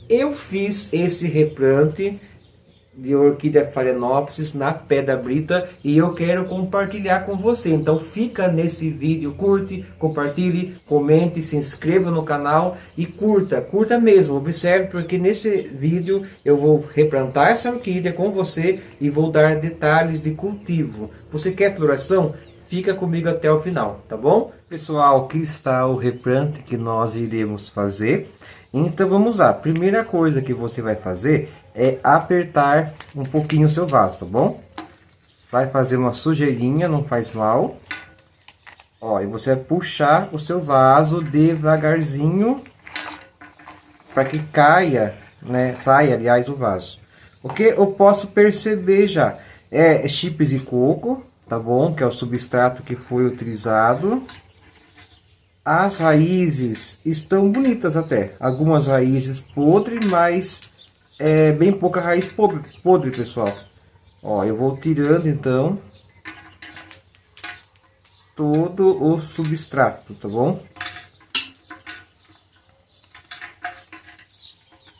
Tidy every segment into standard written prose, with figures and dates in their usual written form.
Eu fiz esse replante de orquídea phalaenopsis na pedra brita e eu quero compartilhar com você. Então fica nesse vídeo, curte, compartilhe, comente, se inscreva no canal e curta mesmo. Observe, porque nesse vídeo eu vou replantar essa orquídea com você e vou dar detalhes de cultivo. Você quer floração? Fica comigo até o final, tá bom? Pessoal, aqui está o replante que nós iremos fazer. Então vamos lá. Primeira coisa que você vai fazer é apertar um pouquinho o seu vaso, tá bom? Vai fazer uma sujeirinha, não faz mal. Ó, e você vai puxar o seu vaso devagarzinho para que caia, né? Saia, aliás, o vaso. O que eu posso perceber já é chips de coco, tá bom? Que é o substrato que foi utilizado. As raízes estão bonitas até. Algumas raízes podres, mas bem pouca raiz podre, pessoal. Ó, eu vou tirando então todo o substrato, tá bom?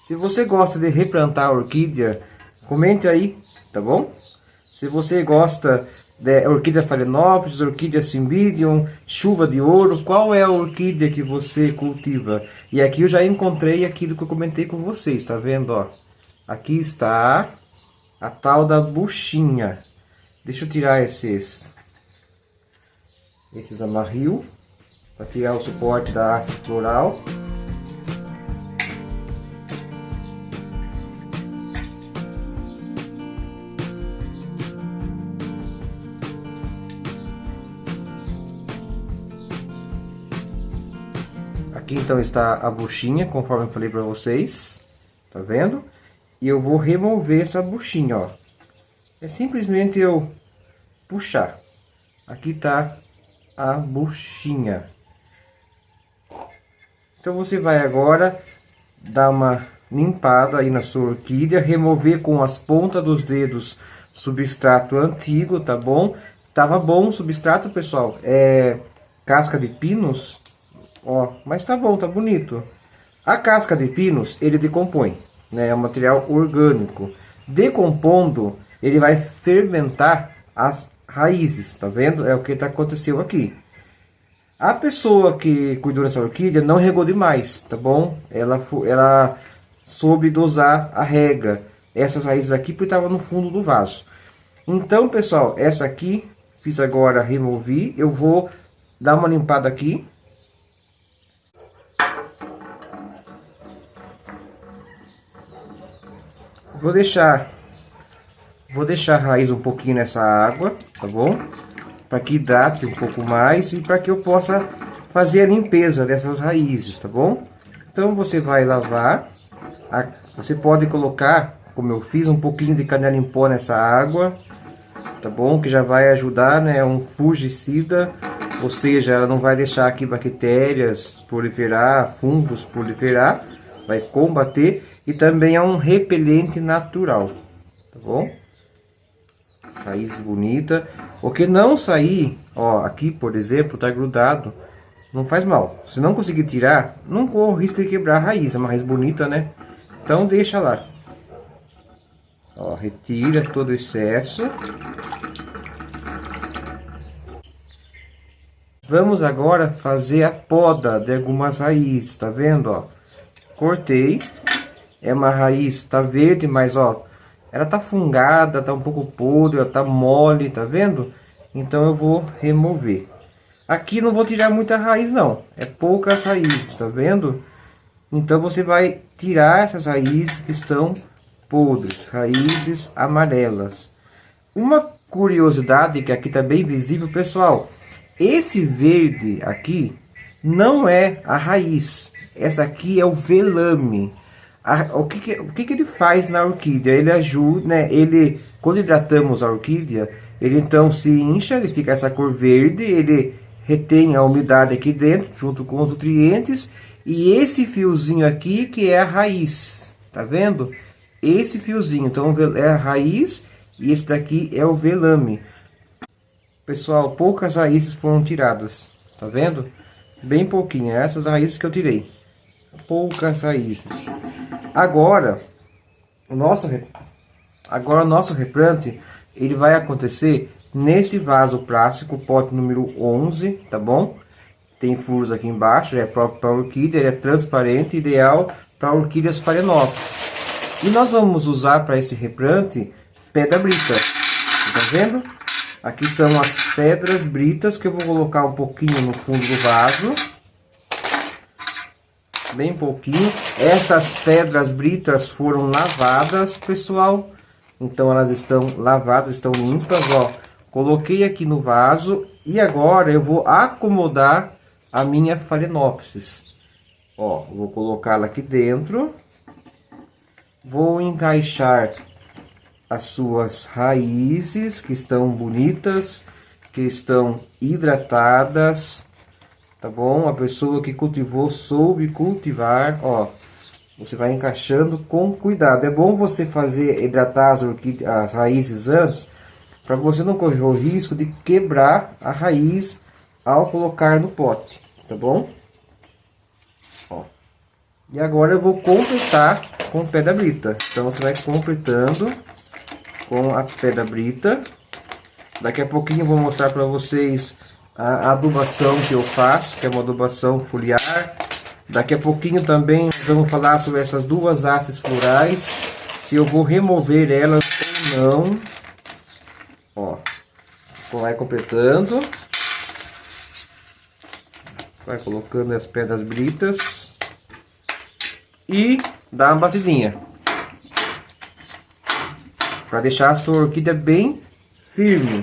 Se você gosta de replantar a orquídea, comente aí, tá bom? Se você gosta de orquídea phalaenopsis, orquídea cymbidium, chuva de ouro, qual é a orquídea que você cultiva? E aqui eu já encontrei aquilo que eu comentei com vocês, tá vendo, ó? Aqui está a tal da buchinha. Deixa eu tirar esses amarril para tirar o suporte da haste floral. Aqui então está a buchinha, conforme eu falei para vocês, tá vendo? E eu vou remover essa buchinha, ó. É simplesmente eu puxar. Aqui tá a buchinha. Então você vai agora dar uma limpada aí na sua orquídea, remover com as pontas dos dedos substrato antigo, tá bom? Tava bom o substrato, pessoal. É casca de pinos. Ó, mas tá bom, tá bonito. A casca de pinos, ele decompõe, né? É um material orgânico. Decompondo, ele vai fermentar as raízes, tá vendo? É o que aconteceu aqui. A pessoa que cuidou dessa orquídea não regou demais, tá bom? Ela soube dosar a rega. Essas raízes aqui, porque estavam no fundo do vaso. Então, pessoal, essa aqui, fiz agora, removi. Eu vou dar uma limpada aqui. Vou deixar a raiz um pouquinho nessa água, tá bom? Para que hidrate um pouco mais e para que eu possa fazer a limpeza dessas raízes, tá bom? Então você vai lavar, você pode colocar, como eu fiz, um pouquinho de canela em pó nessa água, tá bom? Que já vai ajudar, né? É um fungicida, ou seja, ela não vai deixar aqui bactérias proliferar, fungos proliferar, vai combater. E também é um repelente natural, tá bom? Raiz bonita. O que não sair, ó, aqui por exemplo, tá grudado, não faz mal. Se não conseguir tirar, não corre o risco de quebrar a raiz, é uma raiz bonita, né? Então deixa lá. Ó, retira todo o excesso. Vamos agora fazer a poda de algumas raízes, tá vendo, ó? Cortei. É uma raiz, tá verde, mas ó, ela tá fungada, tá um pouco podre, ela tá mole, tá vendo? Então eu vou remover. Aqui não vou tirar muita raiz não, é poucas raízes, tá vendo? Então você vai tirar essas raízes que estão podres, raízes amarelas. Uma curiosidade que aqui tá bem visível, pessoal, esse verde aqui não é a raiz, essa aqui é o velame. O que ele faz na orquídea? Ele ajuda, né? Quando hidratamos a orquídea, ele então se incha, ele fica essa cor verde, ele retém a umidade aqui dentro, junto com os nutrientes, e esse fiozinho aqui que é a raiz, tá vendo? Esse fiozinho, então é a raiz, e esse daqui é o velame. Pessoal, poucas raízes foram tiradas, tá vendo? Bem pouquinho, essas raízes que eu tirei. Poucas raízes. Agora, o nosso replante, ele vai acontecer nesse vaso plástico, pote número 11, tá bom? Tem furos aqui embaixo, é próprio para orquídea, ele é transparente, ideal para orquídeas phalaenopsis. E nós vamos usar para esse replante pedra brita, tá vendo? Aqui são as pedras britas que eu vou colocar um pouquinho no fundo do vaso. Bem pouquinho. Essas pedras britas foram lavadas, pessoal. Então elas estão lavadas, estão limpas, ó. Coloquei aqui no vaso e agora eu vou acomodar a minha phalaenopsis. Ó, vou colocá-la aqui dentro. Vou encaixar as suas raízes, que estão bonitas, que estão hidratadas, tá bom? A pessoa que cultivou soube cultivar, ó. Você vai encaixando com cuidado. É bom você hidratar as raízes antes, para você não correr o risco de quebrar a raiz ao colocar no pote, tá bom? Ó. E agora eu vou completar com pedra brita. Então você vai completando com a pedra brita. Daqui a pouquinho eu vou mostrar para vocês a adubação que eu faço, que é uma adubação foliar. Daqui a pouquinho também vamos falar sobre essas duas hastes florais, se eu vou remover elas ou não. Ó, vai completando, vai colocando as pedras britas e dá uma batidinha para deixar a sua orquídea bem firme,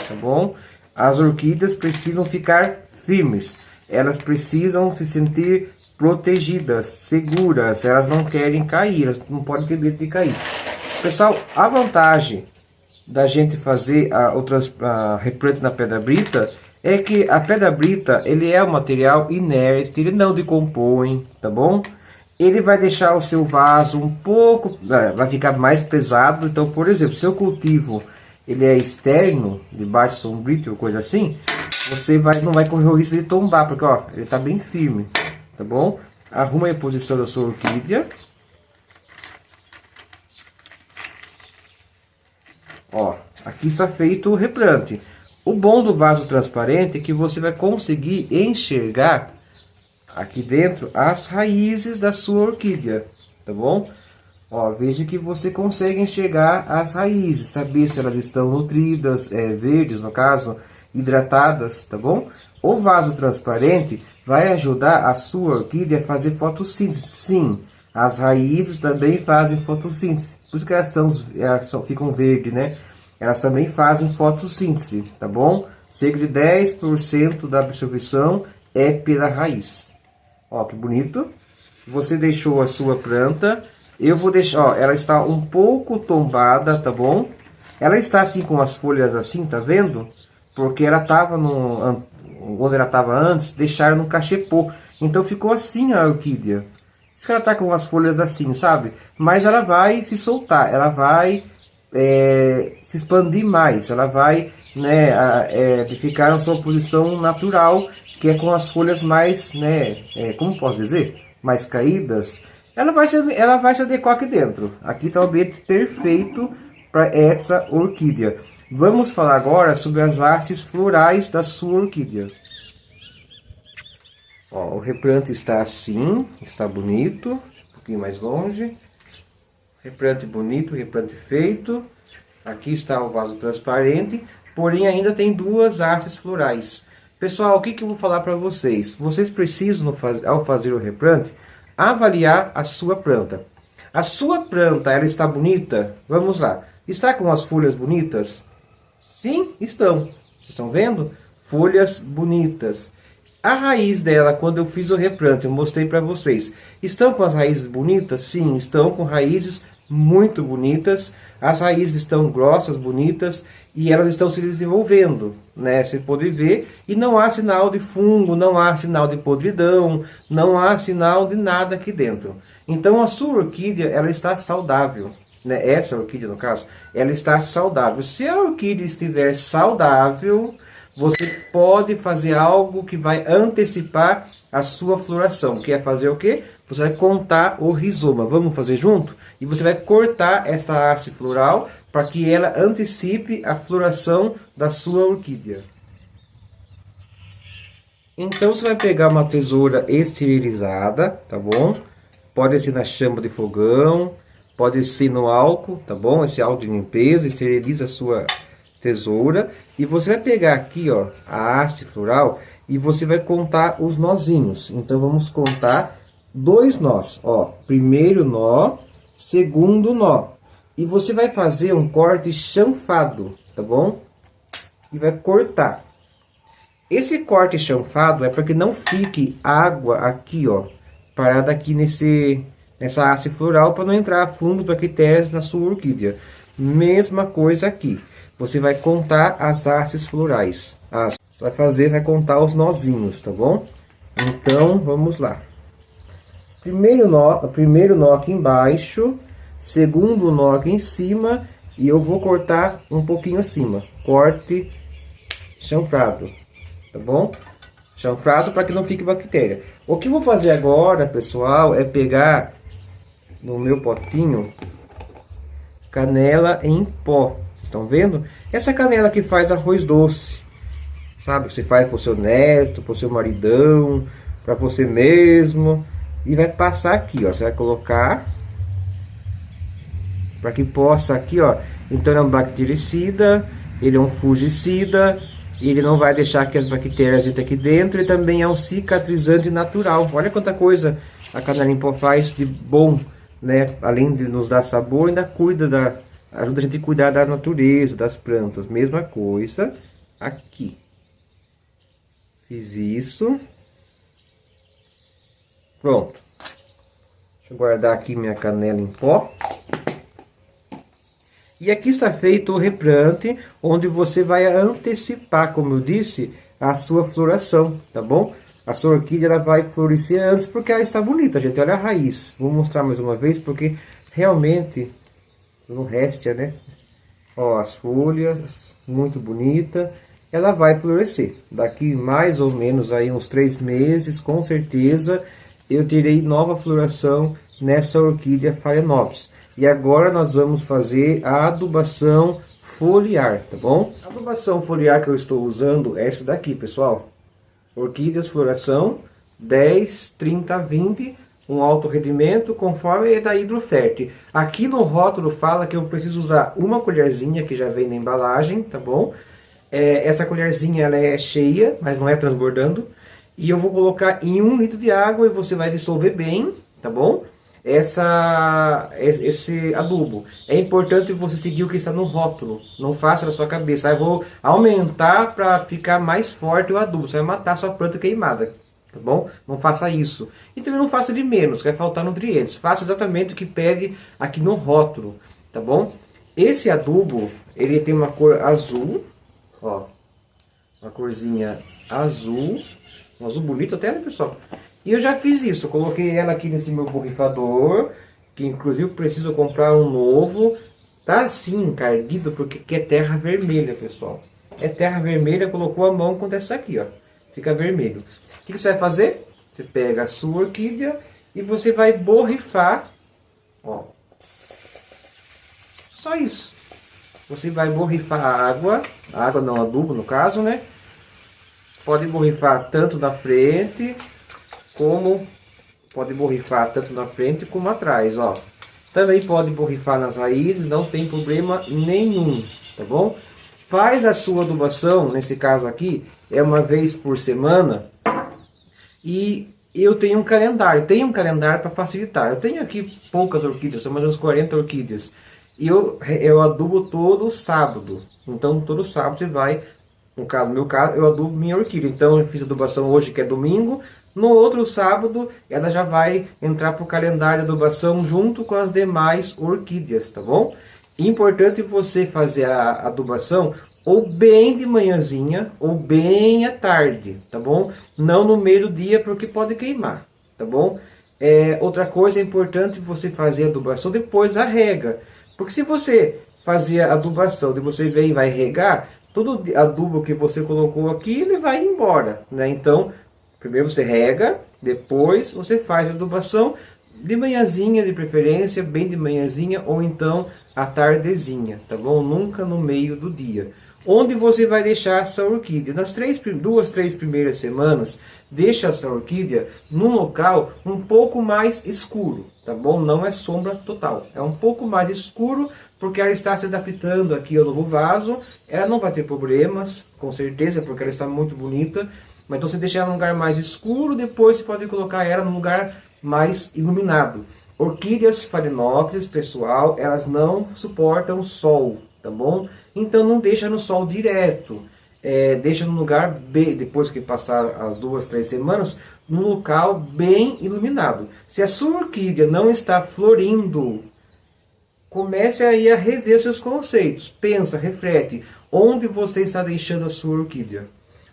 tá bom? As orquídeas precisam ficar firmes, elas precisam se sentir protegidas, seguras, elas não querem cair, elas não podem ter medo de cair. Pessoal, a vantagem da gente fazer a replante na pedra brita é que a pedra brita, ele é um material inerte, ele não decompõe, tá bom? Ele vai deixar o seu vaso um pouco, vai ficar mais pesado. Então, por exemplo, se o cultivo ele é externo, debaixo sombrio ou coisa assim, você não vai correr o risco de tombar, porque ó, ele tá bem firme, tá bom? Arruma a posição da sua orquídea. Ó, aqui está feito o replante. O bom do vaso transparente é que você vai conseguir enxergar aqui dentro as raízes da sua orquídea, tá bom? Ó, veja que você consegue enxergar as raízes, saber se elas estão nutridas, verdes no caso, hidratadas, tá bom? O vaso transparente vai ajudar a sua orquídea a fazer fotossíntese. Sim, as raízes também fazem fotossíntese, por isso que elas ficam verdes, né? Elas também fazem fotossíntese, tá bom? Cerca de 10% da absorção é pela raiz. Ó, que bonito. Você deixou a sua planta. Eu vou deixar, ó, ela está um pouco tombada, tá bom? Ela está assim com as folhas assim, tá vendo? Porque ela estava onde ela estava antes, deixaram no cachepô. Então ficou assim a orquídea. Isso que ela tá com as folhas assim, sabe? Mas ela vai se soltar, ela vai se expandir mais, ela vai, né, ficar na sua posição natural, que é com as folhas mais, né, como posso dizer, mais caídas. Ela vai se adequar aqui dentro. Aqui está o ambiente perfeito para essa orquídea. Vamos falar agora sobre as hastes florais da sua orquídea. Ó, o replante está assim, está bonito, um pouquinho mais longe. Replante bonito, replante feito. Aqui está o vaso transparente, porém ainda tem duas hastes florais. Pessoal, o que eu vou falar para vocês? Vocês precisam, ao fazer o replante, avaliar a sua planta. A sua planta, ela está bonita? Vamos lá. Está com as folhas bonitas? Sim, estão. Vocês estão vendo? Folhas bonitas. A raiz dela, quando eu fiz o replante, eu mostrei para vocês. Estão com as raízes bonitas? Sim, estão com raízes muito bonitas. As raízes estão grossas, bonitas, e elas estão se desenvolvendo, né? Você pode ver, e não há sinal de fungo, não há sinal de podridão, não há sinal de nada aqui dentro. Então a sua orquídea, ela está saudável, né? Essa orquídea, no caso, ela está saudável. Se a orquídea estiver saudável, você pode fazer algo que vai antecipar a sua floração, que é fazer o quê? você vai contar o rizoma. Vamos fazer junto? E você vai cortar essa haste floral para que ela antecipe a floração da sua orquídea. Então você vai pegar uma tesoura esterilizada, tá bom? Pode ser na chama de fogão, pode ser no álcool, tá bom? Esse álcool de limpeza, esteriliza a sua tesoura. E você vai pegar aqui, ó, a haste floral e você vai contar os nozinhos. Então vamos contar 2 nós, ó. Primeiro nó, segundo nó. E você vai fazer um corte chanfrado, tá bom? E vai cortar. Esse corte chanfrado é para que não fique água aqui, ó, parada aqui nessa haste floral, para não entrar fungos, bactérias na sua orquídea. Mesma coisa aqui. Você vai contar as hastes florais. Você vai contar os nozinhos, tá bom? Então, vamos lá. Primeiro nó aqui embaixo, segundo nó aqui em cima, e eu vou cortar um pouquinho acima. Corte chanfrado. Tá bom? Chanfrado para que não fique bactéria. O que eu vou fazer agora, pessoal, é pegar no meu potinho canela em pó. Vocês estão vendo? Essa canela que faz arroz doce. Sabe? Você faz para o seu neto, para o seu maridão, para você mesmo. E vai passar aqui, ó. Você vai colocar para que possa aqui, ó. Então é um bactericida, ele é um fungicida. Ele não vai deixar que as bactérias entrem aqui dentro. E também é um cicatrizante natural. Olha quanta coisa a canela em pó faz de bom, né? Além de nos dar sabor, ainda ajuda a gente a cuidar da natureza, das plantas. Mesma coisa aqui. Fiz isso. Pronto. Deixa eu guardar aqui minha canela em pó. E aqui está feito o replante, onde você vai antecipar, como eu disse, a sua floração, tá bom? A sua orquídea ela vai florescer antes, porque ela está bonita, gente. Olha a raiz. Vou mostrar mais uma vez, porque realmente não resta, né? Ó, as folhas, muito bonita. Ela vai florescer. Daqui mais ou menos aí uns 3 meses, com certeza, eu terei nova floração nessa orquídea Phalaenopsis. E agora nós vamos fazer a adubação foliar, tá bom? A adubação foliar que eu estou usando é essa daqui, pessoal. Orquídeas floração 10, 30, 20, um alto rendimento, conforme é da Hidrofert. Aqui no rótulo fala que eu preciso usar uma colherzinha que já vem na embalagem, tá bom? Essa colherzinha ela é cheia, mas não é transbordando. E eu vou colocar em 1 litro de água e você vai dissolver bem, tá bom? Esse adubo. É importante você seguir o que está no rótulo. Não faça na sua cabeça. Eu vou aumentar para ficar mais forte o adubo. Você vai matar a sua planta queimada. Tá bom? Não faça isso. E também não faça de menos, que vai faltar nutrientes. Faça exatamente o que pede aqui no rótulo. Tá bom? Esse adubo, ele tem uma cor azul. Ó. Uma corzinha azul. Um azul bonito até, né, pessoal? E eu já fiz isso, coloquei ela aqui nesse meu borrifador, que inclusive preciso comprar um novo. Tá assim, encardido, porque aqui é terra vermelha, pessoal. É terra vermelha, colocou a mão contra essa aqui, ó. Fica vermelho. O que você vai fazer? Você pega a sua orquídea e você vai borrifar, ó. Só isso. Você vai borrifar a água não, adubo no caso, né? Pode borrifar tanto na frente... Pode borrifar tanto na frente como atrás, ó. Também pode borrifar nas raízes, não tem problema nenhum, tá bom? Faz a sua adubação, nesse caso aqui, é uma vez por semana. E eu tenho um calendário, para facilitar. Eu tenho aqui poucas orquídeas, são mais ou menos 40 orquídeas. E eu adubo todo sábado. Então todo sábado você vai, no meu caso, eu adubo minha orquídea. Então eu fiz a adubação hoje, que é domingo. No outro sábado, ela já vai entrar para o calendário de adubação junto com as demais orquídeas, tá bom? Importante você fazer a adubação ou bem de manhãzinha ou bem à tarde, tá bom? Não no meio do dia, porque pode queimar, tá bom? Outra coisa, é importante você fazer a adubação depois da rega. Porque se você fazer a adubação e você vem e vai regar, todo adubo que você colocou aqui, ele vai embora, né? Então... primeiro você rega, Depois você faz a adubação de manhãzinha, de preferência, bem de manhãzinha, ou então à tardezinha, tá bom? Nunca no meio do dia. Onde você vai deixar essa orquídea? Nas 2, 3 primeiras semanas, deixa essa orquídea num local um pouco mais escuro, tá bom? Não é sombra total, é um pouco mais escuro, porque ela está se adaptando aqui ao novo vaso. Ela não vai ter problemas, com certeza, porque ela está muito bonita. Mas então você deixa ela num lugar mais escuro, depois você pode colocar ela num lugar mais iluminado. Orquídeas Phalaenopsis, pessoal, elas não suportam sol, tá bom? Então não deixa no sol direto, deixa no lugar bem, depois que passar as 2, 3 semanas, num local bem iluminado. Se a sua orquídea não está florindo, comece aí a rever seus conceitos. Pensa, reflete, onde você está deixando a sua orquídea?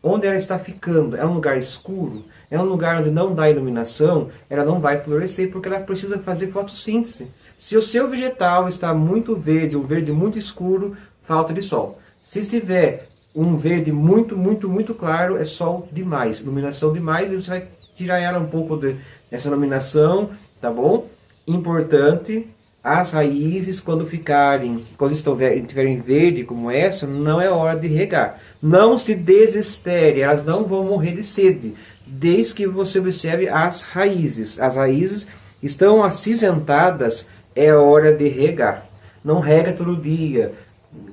Onde ela está ficando? É um lugar escuro? É um lugar onde não dá iluminação? Ela não vai florescer porque ela precisa fazer fotossíntese. Se o seu vegetal está muito verde, um verde muito escuro, falta de sol. Se estiver um verde muito claro, é sol demais, iluminação demais, e você vai tirar ela um pouco dessa iluminação, tá bom? Importante, as raízes quando estiverem verde como essa, não é hora de regar. Não se desespere, elas não vão morrer de sede, desde que você observe as raízes. As raízes estão acinzentadas, é hora de regar. Não rega todo dia,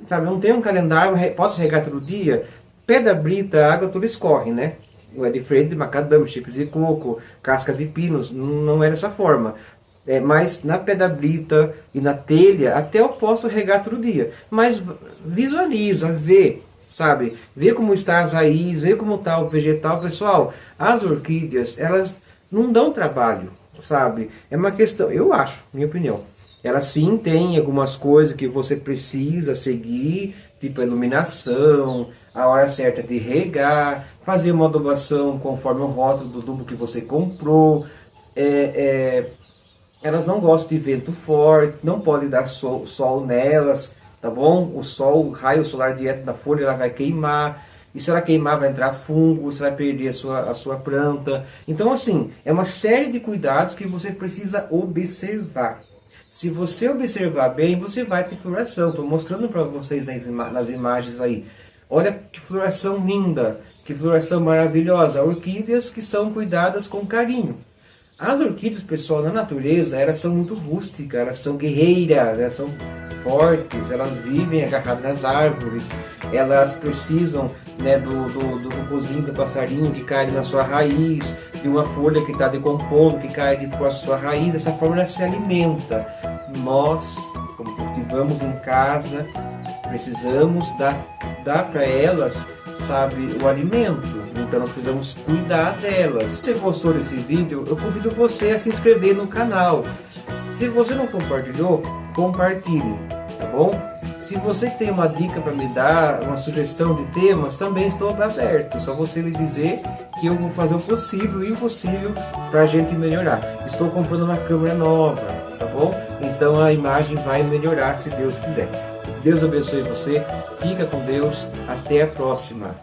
sabe? Não tem um calendário, posso regar todo dia? Pé da brita, a água toda escorre, né? É diferente de macadâmia, chifres de coco, casca de pinos, não é dessa forma. Mas na pé da brita e na telha, até eu posso regar todo dia. Mas visualiza, vê, sabe? Vê como está as raízes, vê como está o vegetal. Pessoal, as orquídeas, elas não dão trabalho, sabe? É uma questão, eu acho, minha opinião. Elas sim têm algumas coisas que você precisa seguir, tipo a iluminação, a hora certa de regar, fazer uma adubação conforme o rótulo do adubo que você comprou. Elas não gostam de vento forte, não pode dar sol nelas, tá bom? O sol, o raio solar direto da folha, ela vai queimar. E se ela queimar, vai entrar fungo, você vai perder a sua planta. Então, assim, é uma série de cuidados que você precisa observar. Se você observar bem, você vai ter floração. Estou mostrando para vocês nas imagens aí. Olha que floração linda, que floração maravilhosa. Orquídeas que são cuidadas com carinho. As orquídeas, pessoal, na natureza, elas são muito rústicas, elas são guerreiras, elas são fortes, elas vivem agarradas nas árvores, elas precisam, né, do robozinho, do passarinho que cai na sua raiz, de uma folha que está decompondo, que cai de próximo à sua raiz. Dessa forma ela se alimenta. Nós, como cultivamos em casa, precisamos dar para elas, sabe, o alimento. Então nós precisamos cuidar delas. Se você gostou desse vídeo, eu convido você a se inscrever no canal. Se você não compartilhou, compartilhe, tá bom? Se você tem uma dica para me dar, uma sugestão de temas, também estou aberto. Só você me dizer que eu vou fazer o possível e o impossível para a gente melhorar. Estou comprando uma câmera nova, tá bom? Então a imagem vai melhorar se Deus quiser. Deus abençoe você, fica com Deus, até a próxima.